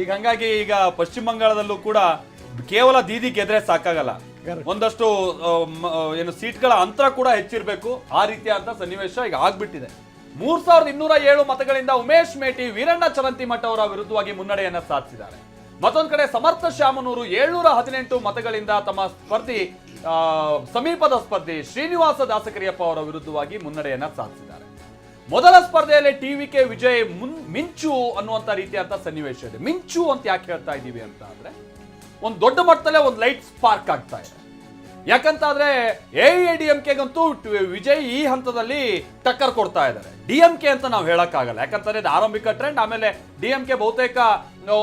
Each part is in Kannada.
ಈಗ ಹಂಗಾಗಿ ಈಗ ಪಶ್ಚಿಮ ಬಂಗಾಳದಲ್ಲೂ ಕೂಡ ಕೇವಲ ದೀದಿ ಗೆದ್ರೆ ಸಾಕಾಗಲ್ಲ, ಒಂದಷ್ಟು ಏನು ಸೀಟ್ಗಳ ಅಂತರ ಕೂಡ ಹೆಚ್ಚಿರಬೇಕು. ಆ ರೀತಿಯಾದಂತ ಸನ್ನಿವೇಶ ಈಗ ಆಗ್ಬಿಟ್ಟಿದೆ. 3207 ಮತಗಳಿಂದ ಉಮೇಶ್ ಮೇಟಿ ವೀರಣ್ಣ ಚರಂತಿಮಠ ಅವರ ವಿರುದ್ಧವಾಗಿ ಮುನ್ನಡೆಯನ್ನ ಸಾಧಿಸಿದ್ದಾರೆ. ಮತ್ತೊಂದು ಕಡೆ ಸಮರ್ಥ ಶಾಮನೂರು 718 ಮತಗಳಿಂದ ತಮ್ಮ ಸ್ಪರ್ಧಿ ಸಮೀಪದ ಸ್ಪರ್ಧಿ ಶ್ರೀನಿವಾಸ ದಾಸಕರಿಯಪ್ಪ ಅವರ ವಿರುದ್ಧವಾಗಿ ಮುನ್ನಡೆಯನ್ನ ಸಾಧಿಸಿದ್ದಾರೆ. ಮೊದಲ ಸ್ಪರ್ಧೆಯಲ್ಲಿ ಟಿವಿಕೆ ವಿಜಯ್ ಮಿಂಚು ಅನ್ನುವಂತ ರೀತಿಯಂತ ಸನ್ನಿವೇಶ ಇದೆ. ಮಿಂಚು ಅಂತ ಯಾಕೆ ಹೇಳ್ತಾ ಇದ್ದೀವಿ ಅಂತ ಅಂದ್ರೆ, ಒಂದು ದೊಡ್ಡ ಮಟ್ಟದಲ್ಲೇ ಒಂದು ಲೈಟ್ ಸ್ಪಾರ್ಕ್ ಆಗ್ತಾ ಇದೆ. ಯಾಕಂತಾದ್ರೆ ಎಐಎಡಿಎಂಕೆಗಂತೂ ವಿಜಯ್ ಈ ಹಂತದಲ್ಲಿ ಟಕ್ಕರ್ ಕೊಡ್ತಾ ಇದ್ದಾರೆ. ಡಿಎಂಕೆ ಅಂತ ನಾವು ಹೇಳಕ್ಕಾಗಲ್ಲ, ಯಾಕಂತಂದ್ರೆ ಇದು ಆರಂಭಿಕ ಟ್ರೆಂಡ್. ಆಮೇಲೆ ಡಿಎಂಕೆ ಬಹುತೇಕ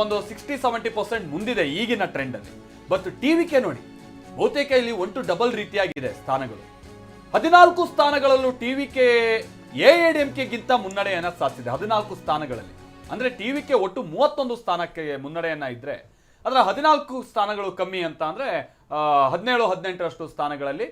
ಒಂದು 60-70% ಮುಂದಿದೆ ಈಗಿನ ಟ್ರೆಂಡ್ ಅಲ್ಲಿ. ಬಟ್ ಟಿವಿಕೆ ನೋಡಿ, ಬಹುತೇಕ ಇಲ್ಲಿ 1-2 ರೀತಿಯಾಗಿದೆ ಸ್ಥಾನಗಳು. 14 ಸ್ಥಾನಗಳಲ್ಲೂ ಟಿವಿಕೆ ಎಐಎಡಿಎಂಕೆಗಿಂತ ಮುನ್ನಡೆಯನ್ನ ಸಾಧಿಸಿದೆ. 14 ಸ್ಥಾನಗಳಲ್ಲಿ ಅಂದ್ರೆ ಟಿವಿಕೆ ಒಟ್ಟು 31 ಸ್ಥಾನಕ್ಕೆ ಮುನ್ನಡೆಯನ್ನ ಇದ್ರೆ ಅದರ 14 ಸ್ಥಾನಗಳು ಕಮ್ಮಿ ಅಂತ ಅಂದ್ರೆ 17-18 ಸ್ಥಾನಗಳಲ್ಲಿ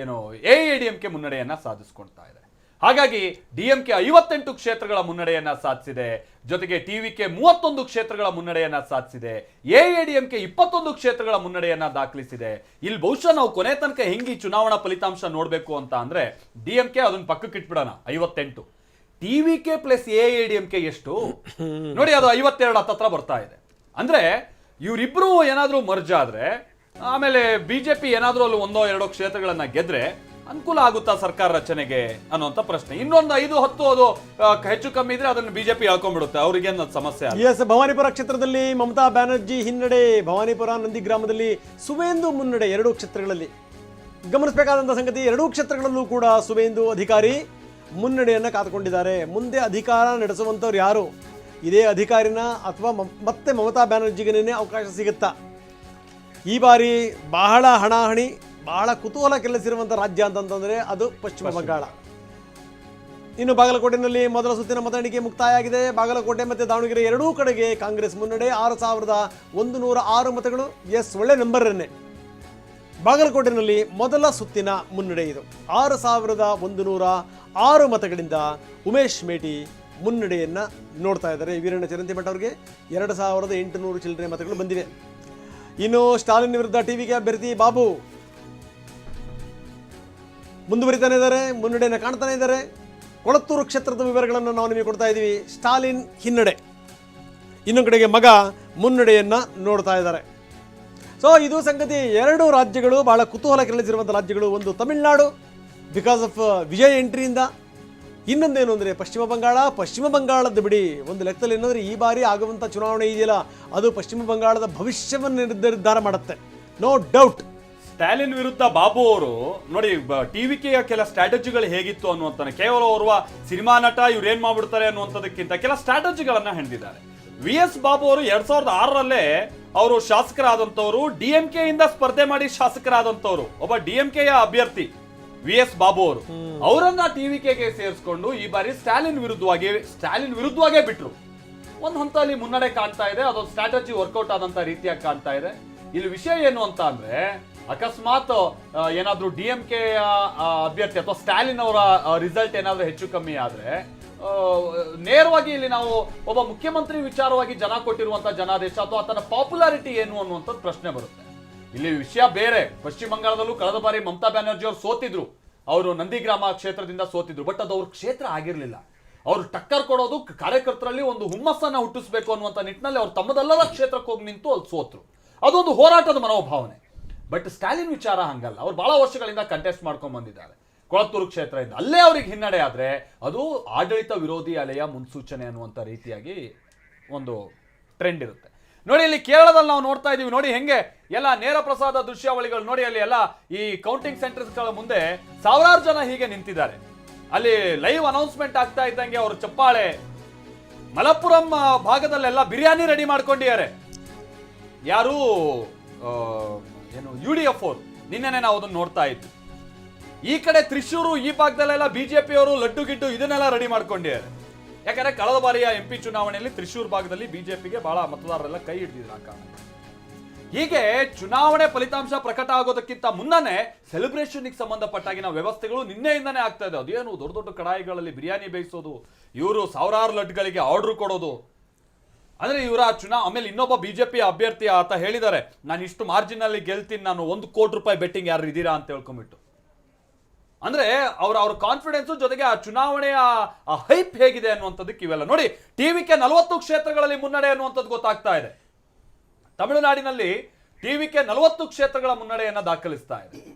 ಏನು ಎಐಎಡಿಎಂಕೆ ಮುನ್ನಡೆಯನ್ನ ಸಾಧಿಸ್ಕೊಳ್ತಾ ಇದೆ. ಹಾಗಾಗಿ ಡಿಎಂಕೆ 58 ಕ್ಷೇತ್ರಗಳ ಮುನ್ನಡೆಯನ್ನ ಸಾಧಿಸಿದೆ. ಜೊತೆಗೆ ಟಿವಿಕೆ 31 ಕ್ಷೇತ್ರಗಳ ಮುನ್ನಡೆಯನ್ನ ಸಾಧಿಸಿದೆ. ಎಐಎಡಿಎಂಕೆ 21 ಕ್ಷೇತ್ರಗಳ ಮುನ್ನಡೆಯನ್ನ ದಾಖಲಿಸಿದೆ. ಇಲ್ಲಿ ಬಹುಶಃ ನಾವು ಕೊನೆ ತನಕ ಹೆಂಗಿ ಚುನಾವಣಾ ಫಲಿತಾಂಶ ನೋಡ್ಬೇಕು ಅಂತ ಅಂದ್ರೆ, ಡಿಎಂಕೆ ಅದನ್ನ ಪಕ್ಕಕ್ಕೆ ಇಟ್ಬಿಡೋಣ 58, ಟಿವಿಕೆ ಪ್ಲಸ್ ಎಐಎಡಿಎಂಕೆ ಎಷ್ಟು ನೋಡಿ, ಅದು 52 ಹತ್ರ ಬರ್ತಾ ಇದೆ. ಅಂದ್ರೆ ಇವರಿಬ್ರು ಏನಾದ್ರೂ ಮರ್ಜ್ ಆದ್ರೆ, ಆಮೇಲೆ ಬಿಜೆಪಿ ಏನಾದ್ರೂ ಅಲ್ಲಿ 1-2 ಕ್ಷೇತ್ರಗಳನ್ನ ಗೆದ್ರೆ ಅನುಕೂಲ ಆಗುತ್ತಾ ಸರ್ಕಾರ ರಚನೆಗೆ ಅನ್ನುವಂತ ಪ್ರಶ್ನೆ. ಇನ್ನೊಂದು 5-10 ಅದು ಹೆಚ್ಚು ಕಮ್ಮಿ ಇದ್ರೆ ಅದನ್ನು ಬಿಜೆಪಿ ಹೇಳ್ಕೊಂಡ್ಬಿಡುತ್ತೆ, ಅವ್ರಿಗೇನು ಸಮಸ್ಯೆ. ಎಸ್, ಭವಾನಿಪುರ ಕ್ಷೇತ್ರದಲ್ಲಿ ಮಮತಾ ಬ್ಯಾನರ್ಜಿ ಹಿನ್ನಡೆ. ಭವಾನಿಪುರ ನಂದಿಗ್ರಾಮದಲ್ಲಿ ಸುವೇಂದು ಮುನ್ನಡೆ 2 ಕ್ಷೇತ್ರಗಳಲ್ಲಿ. ಗಮನಿಸಬೇಕಾದಂತಹ ಸಂಗತಿ, 2 ಕ್ಷೇತ್ರಗಳಲ್ಲೂ ಕೂಡ ಸುವೇಂದು ಅಧಿಕಾರಿ ಮುನ್ನಡೆಯನ್ನ ಕಾದುಕೊಂಡಿದ್ದಾರೆ. ಮುಂದೆ ಅಧಿಕಾರ ನಡೆಸುವಂತವ್ರು ಯಾರು? ಇದೇ ಅಧಿಕಾರಿನ ಅಥವಾ ಮತ್ತೆ ಮಮತಾ ಬ್ಯಾನರ್ಜಿಗೇನೇ ಅವಕಾಶ ಸಿಗುತ್ತಾ? ಈ ಬಾರಿ ಬಹಳ ಹಣಾಹಣಿ, ಬಹಳ ಕುತೂಹಲ ಕೆಲ್ಲಿಸಿರುವಂಥ ರಾಜ್ಯ ಅಂತಂತಂದರೆ ಅದು ಪಶ್ಚಿಮ ಬಂಗಾಳ. ಇನ್ನು ಬಾಗಲಕೋಟೆಯಲ್ಲಿ ಮೊದಲ ಸುತ್ತಿನ ಮತ ಎಣಿಕೆ ಮುಕ್ತಾಯ ಆಗಿದೆ. ಬಾಗಲಕೋಟೆ ಮತ್ತು ದಾವಣಗೆರೆ ಎರಡೂ ಕಡೆಗೆ ಕಾಂಗ್ರೆಸ್ ಮುನ್ನಡೆ, 6106 ಮತಗಳು. ಎಸ್, ಒಳ್ಳೆ ನಂಬರನ್ನೇ. ಬಾಗಲಕೋಟೆಯಲ್ಲಿ ಮೊದಲ ಸುತ್ತಿನ ಮುನ್ನಡೆ ಇದು. 6106 ಮತಗಳಿಂದ ಉಮೇಶ್ ಮೇಟಿ ಮುನ್ನಡೆಯನ್ನು ನೋಡ್ತಾ ಇದ್ದಾರೆ. ವೀರಣ್ಣ ಚರಂತಿಮಠ ಅವರಿಗೆ 2800 ಚಿಲ್ಲರೆ ಮತಗಳು ಬಂದಿವೆ. ಇನ್ನು ಸ್ಟಾಲಿನ್ ವಿರುದ್ಧ ಟಿವಿಗೆ ಅಭ್ಯರ್ಥಿ ಬಾಬು ಮುಂದುವರಿತಾನೆ ಇದ್ದಾರೆ, ಮುನ್ನಡೆಯನ್ನು ಕಾಣ್ತಾನೆ ಇದ್ದಾರೆ. ಕೊಳತ್ತೂರು ಕ್ಷೇತ್ರದ ವಿವರಗಳನ್ನು ನಾವು ನಿಮಗೆ ಕೊಡ್ತಾ ಇದ್ದೀವಿ. ಸ್ಟಾಲಿನ್ ಹಿನ್ನಡೆ, ಇನ್ನೊಂದು ಕಡೆಗೆ ಮಗ ಮುನ್ನಡೆಯನ್ನು ನೋಡ್ತಾ ಇದ್ದಾರೆ. ಸೊ ಇದು ಸಂಗತಿ. 2 ರಾಜ್ಯಗಳು ಬಹಳ ಕುತೂಹಲ ಕೆರಳಿಸಿರುವಂಥ ರಾಜ್ಯಗಳು. ಒಂದು ತಮಿಳುನಾಡು ಬಿಕಾಸ್ ಆಫ್ ವಿಜಯ್ ಎಂಟ್ರಿಯಿಂದ, ಇನ್ನೊಂದೇನು ಅಂದರೆ ಪಶ್ಚಿಮ ಬಂಗಾಳ. ಪಶ್ಚಿಮ ಬಂಗಾಳದ ಬಿಡಿ, ಒಂದು ಲೆಕ್ಕದಲ್ಲಿ ಏನಂದರೆ ಈ ಬಾರಿ ಆಗುವಂಥ ಚುನಾವಣೆ ಇದೆಯಲ್ಲ, ಅದು ಪಶ್ಚಿಮ ಬಂಗಾಳದ ಭವಿಷ್ಯವನ್ನು ನಿರ್ಧಾರ ಮಾಡುತ್ತೆ, ನೋ ಡೌಟ್. ಸ್ಟಾಲಿನ್ ವಿರುದ್ಧ ಬಾಬು ಅವರು ನೋಡಿ, ಟಿವಿಕೆಯ ಕೆಲ ಸ್ಟ್ರಾಟಜಿಗಳು ಹೇಗಿತ್ತು ಅನ್ನುವಂತಾನೆ, ಕೇವಲ ಓರ್ವ ಸಿನಿಮಾ ನಟ ಇವ್ರು ಏನ್ ಮಾಡ್ಬಿಡ್ತಾರೆ ಅನ್ನುವಂಥದಕ್ಕಿಂತ ಕೆಲ ಸ್ಟ್ರಾಟಜಿಗಳನ್ನ ಹೆಣೆದಿದ್ದಾರೆ. VS ಬಾಬು ಅವರು 2006ರಲ್ಲೇ ಅವರು ಶಾಸಕರಾದಂಥವ್ರು, ಡಿಎಂಕೆ ಇಂದ ಸ್ಪರ್ಧೆ ಮಾಡಿ ಶಾಸಕರಾದಂಥವ್ರು, ಒಬ್ಬ ಡಿಎಂಕೆಯ ಅಭ್ಯರ್ಥಿ VS ಬಾಬು ಅವರು. ಅವರನ್ನ ಟಿವಿಕೆಗೆ ಸೇರಿಸ್ಕೊಂಡು ಈ ಬಾರಿ ಸ್ಟಾಲಿನ್ ವಿರುದ್ಧವಾಗೇ ಬಿಟ್ರು. ಒಂದು ಹಂತದಲ್ಲಿ ಮುನ್ನಡೆ ಕಾಣ್ತಾ ಇದೆ. ಅದೊಂದು ಸ್ಟ್ರಾಟಜಿ ವರ್ಕೌಟ್ ಆದಂತ ರೀತಿಯಾಗಿ ಕಾಣ್ತಾ ಇದೆ. ಇಲ್ಲಿ ವಿಷಯ ಏನು ಅಂತ ಅಂದ್ರೆ, ಅಕಸ್ಮಾತ್ ಏನಾದ್ರೂ ಡಿಎಂಕೆ ಅಭ್ಯರ್ಥಿ ಅಥವಾ ಸ್ಟಾಲಿನ್ ಅವರ ರಿಸಲ್ಟ್ ಏನಾದ್ರೂ ಹೆಚ್ಚು ಕಮ್ಮಿ ಆದ್ರೆ, ನೇರವಾಗಿ ಇಲ್ಲಿ ನಾವು ಒಬ್ಬ ಮುಖ್ಯಮಂತ್ರಿ ವಿಚಾರವಾಗಿ ಜನ ಕೊಟ್ಟಿರುವಂತಹ ಜನಾದೇಶ ಅಥವಾ ತನ್ನ ಪಾಪ್ಯುಲಾರಿಟಿ ಏನು ಅನ್ನುವಂಥದ್ದು ಪ್ರಶ್ನೆ ಬರುತ್ತೆ. ಇಲ್ಲಿ ವಿಷಯ ಬೇರೆ. ಪಶ್ಚಿಮ ಬಂಗಾಳದಲ್ಲೂ ಕಳೆದ ಬಾರಿ ಮಮತಾ ಬ್ಯಾನರ್ಜಿ ಅವರು ಸೋತಿದ್ರು. ಅವರು ನಂದಿಗ್ರಾಮ ಕ್ಷೇತ್ರದಿಂದ ಸೋತಿದ್ರು. ಬಟ್ ಅದು ಅವ್ರ ಕ್ಷೇತ್ರ ಆಗಿರ್ಲಿಲ್ಲ. ಅವರು ಟಕ್ಕರ್ ಕೊಡೋದು ಕಾರ್ಯಕರ್ತರಲ್ಲಿ ಒಂದು ಹುಮ್ಮಸ್ಸನ್ನ ಹುಟ್ಟಿಸ್ಬೇಕು ಅನ್ನುವಂಥ ನಿಟ್ಟಿನಲ್ಲಿ ಅವ್ರು ತಮ್ಮದಲ್ಲದ ಕ್ಷೇತ್ರಕ್ಕೆ ಹೋಗಿ ನಿಂತು ಅಲ್ಲಿ ಸೋತ್ರು. ಅದೊಂದು ಹೋರಾಟದ ಮನೋಭಾವನೆ. ಬಟ್ ಸ್ಟಾಲಿನ್ ವಿಚಾರ ಹಂಗಲ್ಲ. ಅವ್ರು ಬಹಳ ವರ್ಷಗಳಿಂದ ಕಂಟೆಸ್ಟ್ ಮಾಡ್ಕೊಂಡ್ ಬಂದಿದ್ದಾರೆ ಕೊಳತ್ತೂರು ಕ್ಷೇತ್ರದಿಂದ. ಅಲ್ಲೇ ಅವ್ರಿಗೆ ಹಿನ್ನಡೆ ಆದ್ರೆ ಅದು ಆಡಳಿತ ವಿರೋಧಿ ಅಲೆಯ ಮುನ್ಸೂಚನೆ ಅನ್ನುವಂಥ ರೀತಿಯಾಗಿ ಒಂದು ಟ್ರೆಂಡ್ ಇರುತ್ತೆ. ನೋಡಿ, ಇಲ್ಲಿ ಕೇರಳದಲ್ಲಿ ನಾವು ನೋಡ್ತಾ ಇದೀವಿ. ನೋಡಿ ಹೆಂಗೆ ಎಲ್ಲ ನೇರ ಪ್ರಸಾದ ದೃಶ್ಯಾವಳಿಗಳು ನೋಡಿ. ಅಲ್ಲಿ ಎಲ್ಲ ಈ ಕೌಂಟಿಂಗ್ ಸೆಂಟರ್ಸ್ಗಳ ಮುಂದೆ ಸಾವಿರಾರು ಜನ ಹೀಗೆ ನಿಂತಿದ್ದಾರೆ. ಅಲ್ಲಿ ಲೈವ್ ಅನೌನ್ಸ್ಮೆಂಟ್ ಆಗ್ತಾ ಇದ್ದಂಗೆ ಅವರು ಚಪ್ಪಾಳೆ. ಮಲಪ್ಪುರಂ ಭಾಗದಲ್ಲೆಲ್ಲ ಬಿರಿಯಾನಿ ರೆಡಿ ಮಾಡ್ಕೊಂಡಿದ್ದಾರೆ. ಯಾರು ಏನು UDF ಅವರು. ನಿನ್ನೆನೆ ನಾವು ಅದನ್ನು ನೋಡ್ತಾ ಇದ್ವಿ. ಈ ಕಡೆ ತ್ರಿಶೂರು ಈ ಭಾಗದಲ್ಲೆಲ್ಲ ಬಿಜೆಪಿ ಅವರು ಲಡ್ಡು ಗಿಡ್ಡು ಇದನ್ನೆಲ್ಲ ರೆಡಿ ಮಾಡ್ಕೊಂಡಿದ್ದಾರೆ. ಯಾಕಂದ್ರೆ ಕಳೆದ ಬಾರಿಯ MP ಚುನಾವಣೆಯಲ್ಲಿ ತ್ರಿಶೂರ್ ಭಾಗದಲ್ಲಿ ಬಿಜೆಪಿಗೆ ಬಹಳ ಮತದಾರರೆಲ್ಲ ಕೈ ಹಿಡಿದಿದ್ರು ಆ ಕಾರಣ. ಹೀಗೆ ಚುನಾವಣೆ ಫಲಿತಾಂಶ ಪ್ರಕಟ ಆಗೋದಕ್ಕಿಂತ ಮುನ್ನನೇ ಸೆಲೆಬ್ರೇಷನ್ಗೆ ಸಂಬಂಧಪಟ್ಟಾಗಿನ ವ್ಯವಸ್ಥೆಗಳು ನಿನ್ನೆಯಿಂದನೇ ಆಗ್ತಾ ಇದೆ. ಅದೇನು ದೊಡ್ಡ ದೊಡ್ಡ ಕಡಾಯಿಗಳಲ್ಲಿ ಬಿರಿಯಾನಿ ಬೇಯಿಸೋದು, ಇವರು ಸಾವಿರಾರು ಲಡ್ಡುಗಳಿಗೆ ಆರ್ಡರ್ ಕೊಡೋದು, ಅಂದ್ರೆ ಇವರ ಆಮೇಲೆ ಇನ್ನೊಬ್ಬ ಬಿಜೆಪಿ ಅಭ್ಯರ್ಥಿ ಆತ ಹೇಳಿದ್ದಾರೆ, ನಾನು ಇಷ್ಟು ಮಾರ್ಜಿನ್ ಅಲ್ಲಿ ಗೆಲ್ತೀನಿ, ನಾನು 1 ಕೋಟಿ ರೂಪಾಯಿ ಬೆಟ್ಟಿಂಗ್ ಯಾರು ಇದ್ದೀರಾ ಅಂತ ಹೇಳ್ಕೊಂಡ್ಬಿಟ್ಟು. ಅಂದ್ರೆ ಅವ್ರ ಕಾನ್ಫಿಡೆನ್ಸ್ ಜೊತೆಗೆ ಆ ಚುನಾವಣೆಯ ಹೈಪ್ ಹೇಗಿದೆ ಅನ್ನುವಂಥದ್ದಕ್ಕೆ ಇವೆಲ್ಲ ನೋಡಿ. ಟಿವಿಕೆ 40 ಕ್ಷೇತ್ರಗಳಲ್ಲಿ ಮುನ್ನಡೆ ಅನ್ನುವಂಥದ್ದು ಗೊತ್ತಾಗ್ತಾ ಇದೆ. ತಮಿಳುನಾಡಿನಲ್ಲಿ ಟಿವಿಕೆ 40 ಕ್ಷೇತ್ರಗಳ ಮುನ್ನಡೆಯನ್ನ ದಾಖಲಿಸ್ತಾ ಇದೆ.